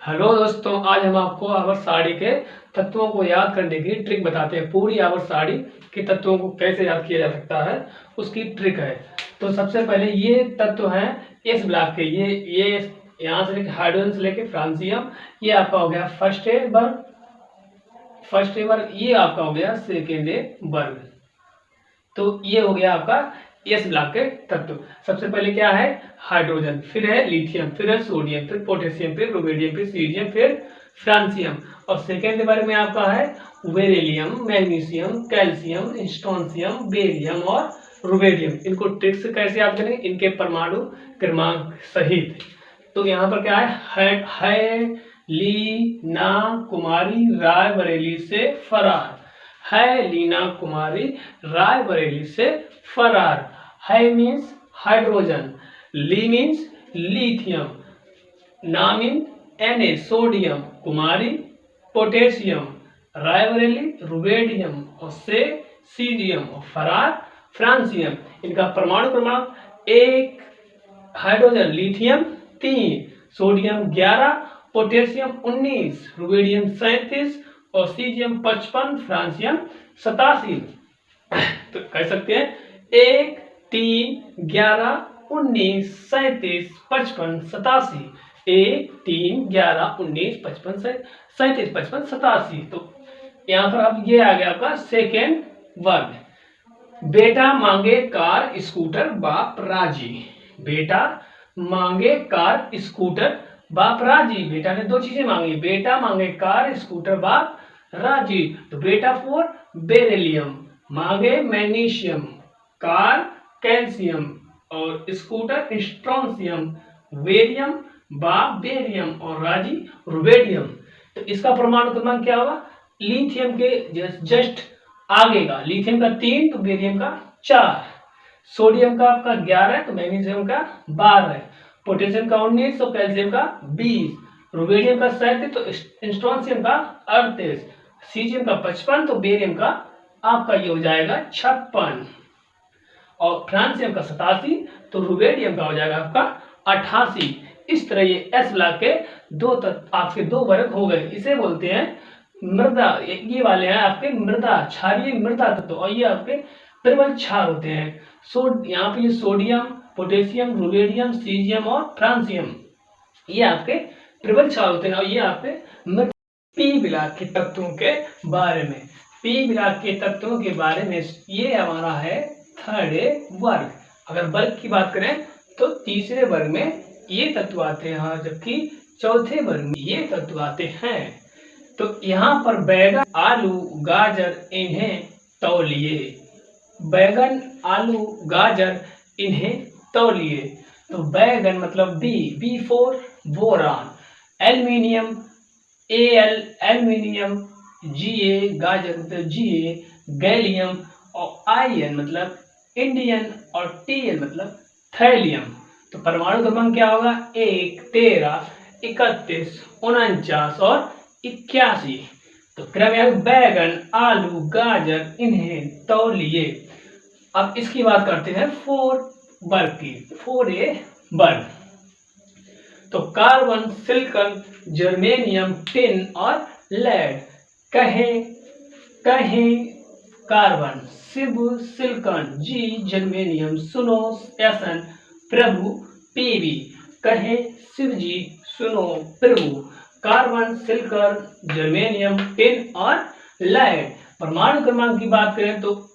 Hello दोस्तों, आज हम आपको आवर्त सारणी के तत्वों को याद करने की ट्रिक बताते हैं। पूरी आवर्त सारणी के तत्वों को कैसे याद किया जा सकता है, उसकी ट्रिक है। तो सबसे पहले ये तत्व हैं एस ब्लॉक के। ये यहाँ से लेके हाइड्रोजन से लेके फ्रांसियम, ये आपका हो गया फर्स्ट वर्ग, ये आपका हो गया सेकेंड वर्ग। तो ये हो गया आपका एस ब्लॉक के तत्व। सबसे पहले क्या है? हाइड्रोजन, फिर है लिथियम, फिर है सोडियम, फिर पोटेशियम, फिर रुबिडियम, फिर सीरियम, फिर फ्रांसियम। और सेकेंड बारे में आपका है beryllium, magnesium, calcium, strontium, barium और रुबिडियम। इनको ट्रिक से कैसे याद करें? इनके परमाणु क्रमांक सहित। तो यहाँ पर क्या है लीना कुमारी रायबरेली से फरार। है लीना कुमारी रायबरेली से फरार। है मीन्स हाइड्रोजन, ली मीन्स लिथियम, ना मीन Na सोडियम, कुमारी पोटेशियम, रायबरेली रुबिडियम और से सीरियम और फरार फ्रांसियम। इनका परमाणु क्रमांक 1, hydrogen lithium 3, sodium 11, potassium 19, rubidium 37 और सीरियम 55, फ्रांसियम 87। तो कह सकते हैं 1, 3, 11, 19, 37, 55, 87। 1, 3, 11, 19, 55, 37, 55, 87। तो यहाँ पर अब ये आ गया आपका सेकेंड वर्ग। बेटा मांगे कार स्कूटर बाप राजी। बेटा मांगे कार स्कूटर बाप राजी। बेटा ने दो चीजें मांगी, बेटा मांगे कार स्कूटर बाप राजी। तो बेटा फॉर बेरिलियम, मांगे मैग्नीशियम, कार कैल्शियम और स्कूटर स्ट्रोंशियम, बेरियम बाप बेरियम और राजी रुबिडियम। तो इसका परमाणु क्रमांक क्या होगा? लिथियम के जस्ट आगे का, लिथियम का 3 तो बेरियम का 4, सोडियम का आपका 11 तो मैग्नीशियम का 12, पोटेशियम का 19 तो कैल्शियम का 20, रुबिडियम का 37 तो स्ट्रोंशियम का 38, सीजियम का 55 तो बेरियम का आपका ये हो जाएगा 56 और फ्रांसियम का 87 तो रुबिडियम का हो जाएगा आपका 88। इस तरह ये एस ब्लॉक के आपके दो वर्ग हो गए। इसे बोलते हैं मृदा। ये वाले हैं आपके मृदा, क्षारीय मृदा तत्व और ये आपके प्रबल क्षार होते हैं। यहाँ पे ये सोडियम, पोटेशियम, रुबिडियम, सीजियम और फ्रांसियम ये आपके प्रबल क्षार होते हैं और ये आपके मृदा। पी ब्लॉक के तत्वों के बारे में, पी ब्लॉक के तत्वों के बारे में ये हमारा है थर्ड वर्ग। अगर वर्ग की बात करें तो तीसरे वर्ग में ये तत्व आते हैं, जबकि चौथे वर्ग में ये तत्व आते हैं। तो यहाँ पर बैगन, आलू, गाजर इन्हें तौलिए। बैगन, आलू, गाजर इन्हें तौलिए। तो बैगन मतलब B for boron, aluminium aluminium, गाजर मतलब गैलियम और आयन मतलब इंडियन और टीएल मतलब थैलियम। तो परमाणु क्रमांक क्या होगा? 1, 13, 31, 49 और 81। तो क्रम बैगन, आलू, गाजर इन्हें तौलिए। अब इसकी बात करते हैं 4 वर्ग की, 4A वर्ग। तो कार्बन, सिलिकॉन, जर्मेनियम, टिन और लेड। कहें कार्बन, शिव सिलिकॉन, जी जर्मेनियम, सुनो एसन प्रभु पीवी। कहें शिव जी, सुनो प्रभु। कार्बन, सिलिकॉन, जर्मेनियम, टिन और लेड। परमाणु क्रमांक की बात करें तो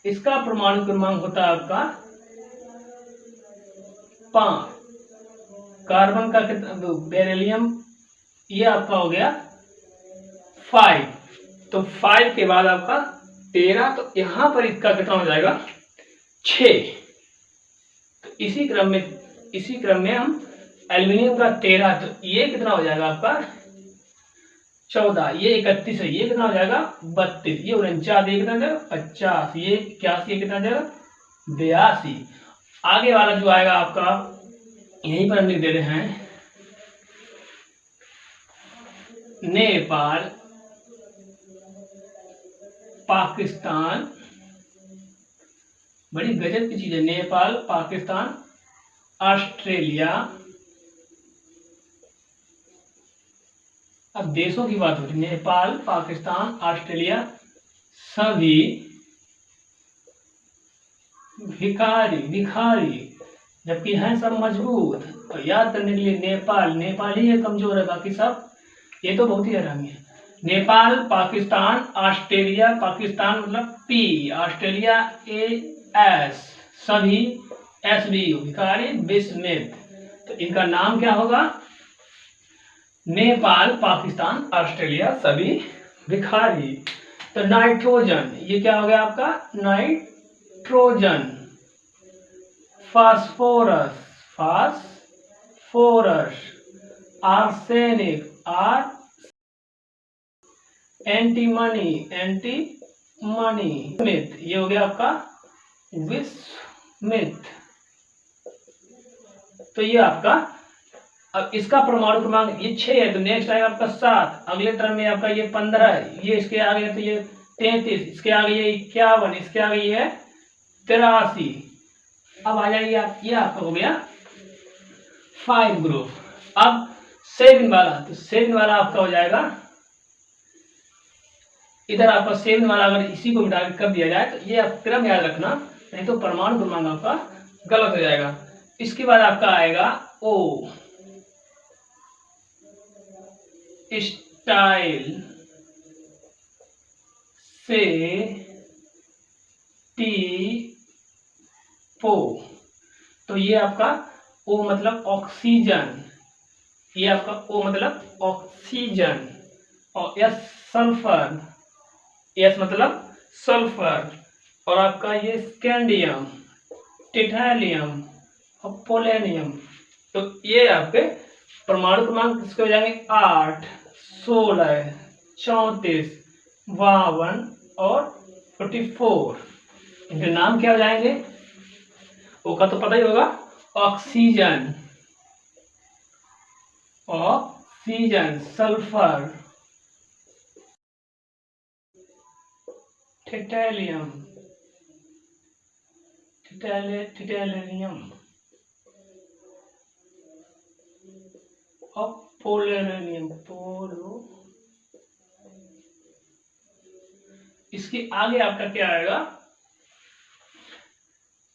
इसका परमाणु क्रमांक होता है आपका 5। कार्बन का कितना? बेरिलियम ये आपका हो गया 5। तो 5 के बाद आपका 13, तो यहां पर इसका कितना हो जाएगा? 6। तो इसी क्रम में हम एल्यूमिनियम का 13, तो ये कितना हो जाएगा आपका 14, ये 31 है, ये कितना हो जाएगा 32, ये 49, ये कितना हो जाएगा 50, ये 81, ये कितना हो जाएगा 82। आगे वाला जो आएगा आपका यहीं पर हम लिख दे रहे हैं नेपाल, पाकिस्तान। बड़ी गजब की चीज है, नेपाल, पाकिस्तान, ऑस्ट्रेलिया, अब देशों की बात हो रही, नेपाल, पाकिस्तान, ऑस्ट्रेलिया सभी भिखारी जबकि हैं सब मजबूत। और याद करने के लिए नेपाल ही है कमजोर है, बाकी सब ये तो बहुत ही हरामी है। नेपाल, पाकिस्तान, ऑस्ट्रेलिया, पाकिस्तान मतलब पी, ऑस्ट्रेलिया AS, सभी SB भिखारी बिस्मित। तो इनका नाम क्या होगा? नेपाल, पाकिस्तान, ऑस्ट्रेलिया सभी भिखारी। तो नाइट्रोजन, ये क्या हो गया आपका? Nitrogen, phosphorus, arsenic, antimony, Smith, ये हो गया आपका विस्मिथ। तो ये आपका, अब इसका परमाणु क्रमांक ये 6 है, तो नेक्स्ट आएगा आपका 7, अगले टर्म में आपका ये 15 है, ये इसके आगे तो ये 33, इसके आगे ये 51, इसके आगे ये है 83। अब आ जाइए आप, ये आपका हो गया 5 ग्रुप। अब 7 वाला, तो 7 वाला आपका हो जाएगा, इधर आपका 7 वाला अगर इसी को मिटा कर दिया जाए तो ये आप क्रम याद रखना, नहीं तो परमाणु क्रमांक आपका गलत हो जाएगा। इसके बाद आपका आएगा O, स्टाइल से T4, तो ये आपका O मतलब ऑक्सीजन, ये आपका O मतलब ऑक्सीजन, और S सल्फर, S मतलब सल्फर, और आपका ये स्कैंडियम, टिटैलियम और पोलेनियम। तो ये आपके परमाणु क्रमांक किसके हो जाएंगे? 8, 16, 34, 52 और 44। इनके नाम क्या हो जाएंगे? ओ का तो पता ही होगा, ऑक्सीजन, सल्फर, टिटैलियम, और पोलेनियम, इसके आगे आपका क्या आएगा?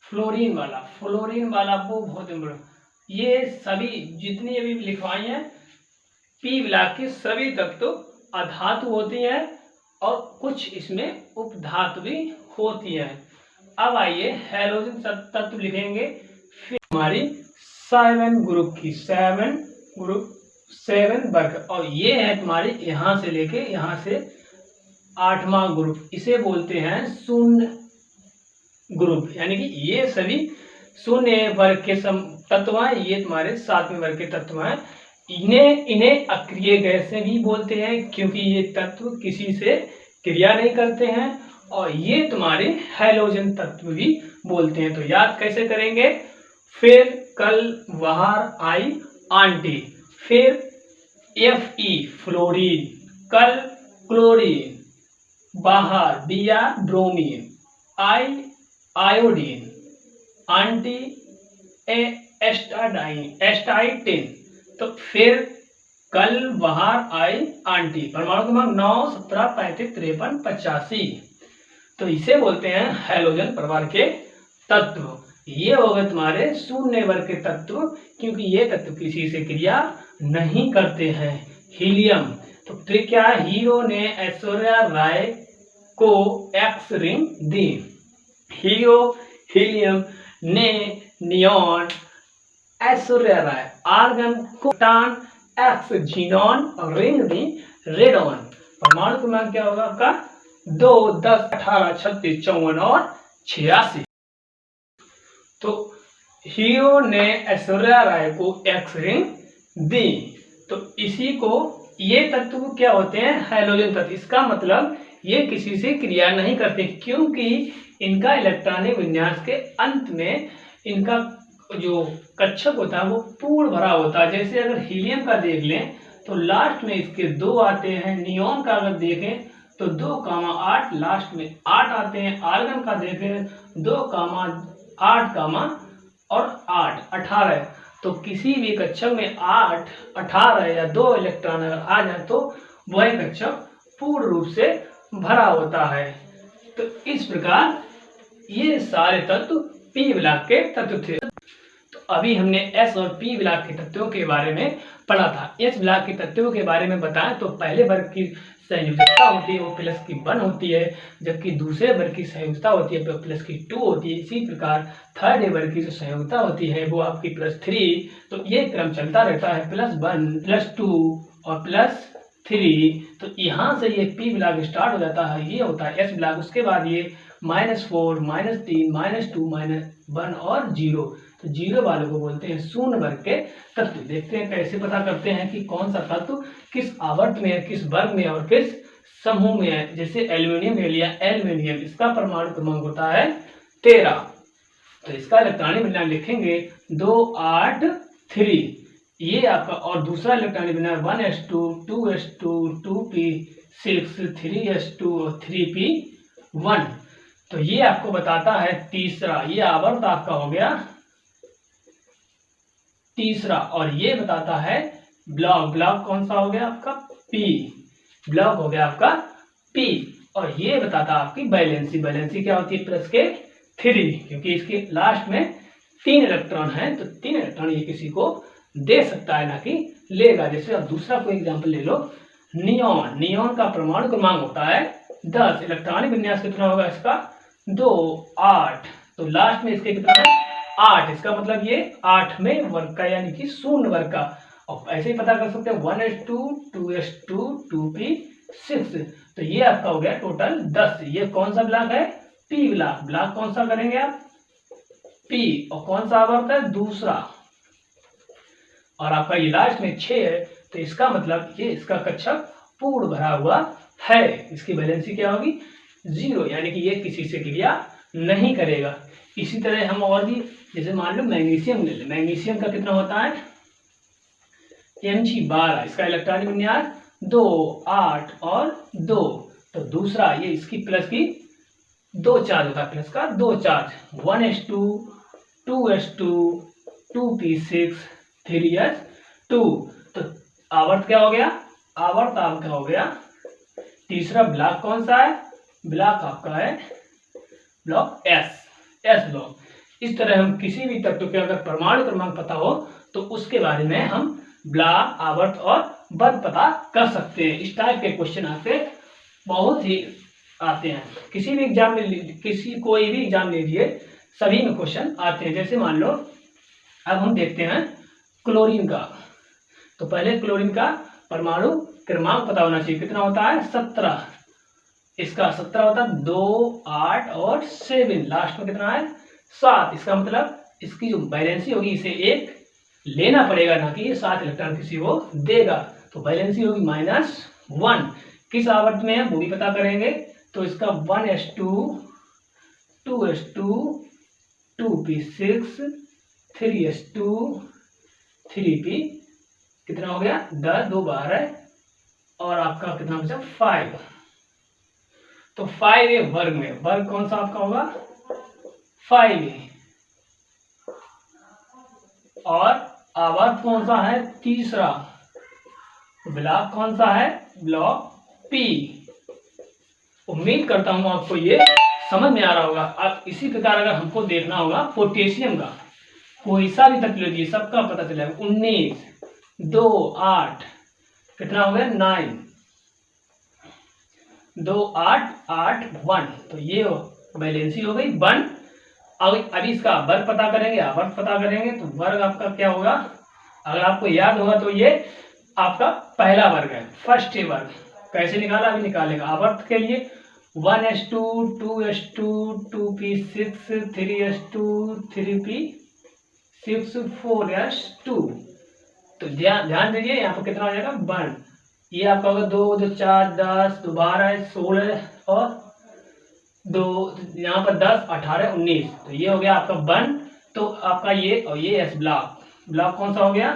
फ्लोरीन वाला वो बहुत इम्पोर्टेंट। ये सभी जितनी अभी लिखवाई हैं पी ब्लॉक के सभी तत्व अधातु होती हैं और कुछ इसमें उपधातु भी होती हैं। अब आइए हैलोजन तत्व लिखेंगे, फिर हमारी 7 ग्रुप की 7 वर्ग, और ये है तुम्हारी यहां से लेके यहां से 8वां ग्रुप, इसे बोलते हैं शून्य ग्रुप, यानी कि ये सभी शून्य वर्ग के तत्व हैं, ये तुम्हारे 7वें वर्ग के तत्व हैं। इन्हें अक्रिय गैसें भी बोलते हैं क्योंकि ये तत्व किसी से क्रिया नहीं करते हैं, और ये तुम्हारे हैलोजन तत्व भी बोलते हैं। तो याद कैसे करेंगे? फिर कल बाहर आई आंटी, फिर Fe फ्लोरीन, कल क्लोरीन, बाहर Br ब्रोमीन, आयोडीन, आंटी एस्टाइटिन। तो फिर कल बाहर आई आंटी, परमाणु क्रमांक 9, 17, 35, 53, 85। तो इसे बोलते हैं हैलोजन परिवार के तत्व। ये हो गए तुम्हारे शून्य वर्ग के तत्व, क्योंकि ये तत्व किसी से क्रिया नहीं करते हैं। हीलियम, तो ट्रिक क्या है? हीरो ने ऐश्वर्या राय को एक्स रिंग दी। हीलियम ने नियॉन ऐश्वर्या राय आर्गन को टान एक्स जीनॉन रिंग दी रेडॉन। परमाणु क्रमांक क्या होगा आपका? 2, 10, 18, 36, 54 और 86। तो हीरो ने ऐश्वर्या राय को एक्स रिंग दी, तो इसी को ये तत्व क्या होते हैं? हैलोजन तत्व। इसका मतलब ये किसी से क्रिया नहीं करते, क्योंकि इनका इलेक्ट्रॉनिक विन्यास के अंत में इनका जो कक्षक होता है वो पूर्ण भरा होता है। जैसे अगर हीलियम का देख लें तो लास्ट में इसके 2 आते हैं, नियॉन का अगर देखें तो 2,8 लास्ट में 8 आते हैं, आर्गन का देखें 2,8, और 8, 18। तो किसी भी कक्षक में 8, 18 या 2 इलेक्ट्रॉन अगर आ जाए तो वह कक्षक पूर्ण रूप से भरा होता है। तो इस प्रकार ये सारे तत्व पी ब्लॉक के तत्व थे। तो अभी हमने एस और पी ब्लॉक के तत्वों के बारे में पढ़ा था। एस ब्लॉक के तत्वों के बारे में बताएं तो पहले वर्ग की संयोजकता होती है वो +1 होती है, जबकि दूसरे वर्ग की संयोजकता होती है वो +2 होती है। इसी प्रकार थर्ड वर्ग की जो संयोजकता होती है वो आपकी +3। तो ये क्रम चलता रहता है +1, +2 और +3। तो यहाँ से ये पी ब्लॉक स्टार्ट हो जाता है, ये होता है एस ब्लॉक। उसके बाद ये -4, -3, -2, -1 और 0। तो 0 वालों को बोलते हैं शून्य वर्ग के तत्व। देखते हैं कैसे पता करते हैं कि कौन सा तत्व किस आवर्त में है, किस वर्ग में और किस समूह में है। जैसे एल्यूमिनियम ले लिया, एल्यूमिनियम इसका परमाणु क्रमांक होता है 13। तो इसका इलेक्ट्रॉनिक विन्यास लिखेंगे 283। ये आपका, और दूसरा इलेक्ट्रॉनिक विन्यास 1s2, 2s2, 2p6, 3s2 और 3p1। तो ये आपको बताता है तीसरा, ये आवर्त आपका हो गया तीसरा। और ये बताता है ब्लॉक, ब्लॉक कौन सा हो गया आपका पी, ब्लॉक हो गया आपका पी। और ये बताता है आपकी बैलेंसी, बैलेंसी क्या होती है +3, क्योंकि इसके लास्ट में 3 इलेक्ट्रॉन है तो 3 इलेक्ट्रॉन ये किसी को दे सकता है ना कि लेगा। जैसे अब दूसरा कोई एग्जाम्पल ले लो, नियॉन, नियॉन का परमाणु क्रमांक होता है 10। इलेक्ट्रॉनिक विन्यास कितना होगा इसका 2, 8। तो लास्ट में इसके कितना है 8। इसका मतलब ये 8वें वर्ग का यानी कि शून्य वर्ग का। और ऐसे ही पता कर सकते हैं 1s2, 2s2, 2p6। तो ये आपका हो गया टोटल 10। ये कौन सा ब्लॉक है पी ब्लॉक। ब्लॉक कौन सा करेंगे आप पी, और कौन सा आवर्त है दूसरा। और आपका ये लास्ट में 6 है तो इसका मतलब ये इसका कक्षक पूर्ण भरा हुआ है। इसकी वैलेंसी क्या होगी 0, यानी कि ये किसी से क्रिया नहीं करेगा। इसी तरह हम और भी, जैसे मान लो मैग्नीशियम ले लें, मैग्नीशियम का कितना होता है Mg12। इसका इलेक्ट्रॉनिक विन्यास 2, 8 और 2। तो दूसरा ये इसकी प्लस की 2 चार्ज होता है, प्लस का 2 charge 1s2, 2s2, 2p6, 3s2। तो आवर्त क्या हो गया, आवर्त आपका हो गया तीसरा। ब्लॉक कौन सा है, ब्लॉक आपका है ब्लॉक एस ब्लॉक। इस तरह हम किसी भी तत्व के अगर परमाणु क्रमांक पता हो तो उसके बारे में हम ब्लॉक, आवर्त और वर्ग पता कर सकते हैं। इस टाइप के क्वेश्चन आपके बहुत ही आते हैं। किसी भी एग्जाम में, कोई भी एग्जाम लीजिए, सभी में क्वेश्चन आते हैं। जैसे मान लो अब हम देखते हैं क्लोरीन का। तो पहले क्लोरीन का परमाणु क्रमांक पता होना चाहिए, कितना होता है 17। इसका 17 होता है 2, 8 और 7। लास्ट में कितना है 7। इसका मतलब इसकी जो बैलेंसी होगी इसे 1 लेना पड़ेगा ना कि ये 7 इलेक्ट्रॉन किसी को देगा। तो बैलेंसी होगी -1। किस आवर्त में है वो भी पता करेंगे। तो इसका 1s2, 2s2, 2p6, 3s2, 3p कितना हो गया 10, 2 12 और आपका कितना बचा 5। तो 5a वर्ग में, वर्ग कौन सा आपका होगा 5a। और आवर्त कौन सा है तीसरा, ब्लॉक कौन सा है ब्लॉक पी। उम्मीद करता हूं आपको ये समझ में आ रहा होगा। अब इसी प्रकार अगर हमको देखना होगा पोटेशियम का, कोई सा भी तत्व लीजिए सबका पता चलेगा। 19, 2, 8 कितना हो गया 9, 2, 8, 8, 1। तो ये बैलेंसी हो गई 1। अभी इसका वर्ग पता करेंगे, आवर्त पता करेंगे। तो वर्ग आपका क्या होगा, अगर आपको याद होगा तो ये आपका पहला वर्ग है, फर्स्ट वर्ग। कैसे निकाला अभी निकालेगा। आवर्त के लिए 1s2, 2s2, 2p6, 3s2, 3p6, 4s2। तो ध्यान दीजिए यहाँ पर कितना हो जाएगा 1। ये आपका होगा 2, 2, 4, 10, 2, 12, 16 और 2 यहाँ पर 10, 18, 19। तो ये हो गया आपका 1। तो आपका ये और ये एस ब्लॉक, ब्लॉक कौन सा हो गया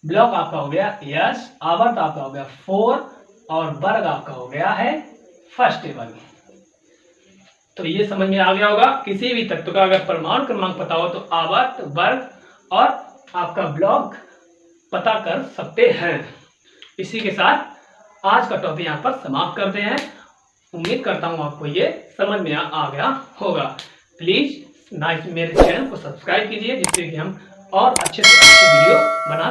ब्लॉक आपका हो गया यस। आवर्त आपका हो गया 4 और वर्ग आपका हो गया है फर्स्ट वर्ग। तो ये समझ में आ गया होगा। किसी भी तत्व का अगर परमाणु क्रमांक पता हो तो आवर्त, वर्ग और आपका ब्लॉक पता कर सकते हैं। इसी के साथ आज का टॉपिक यहाँ पर समाप्त करते हैं। उम्मीद करता हूँ आपको ये समझ में आ गया होगा। प्लीज मेरे चैनल को सब्सक्राइब कीजिए जिससे कि हम और अच्छे से अच्छे वीडियो बना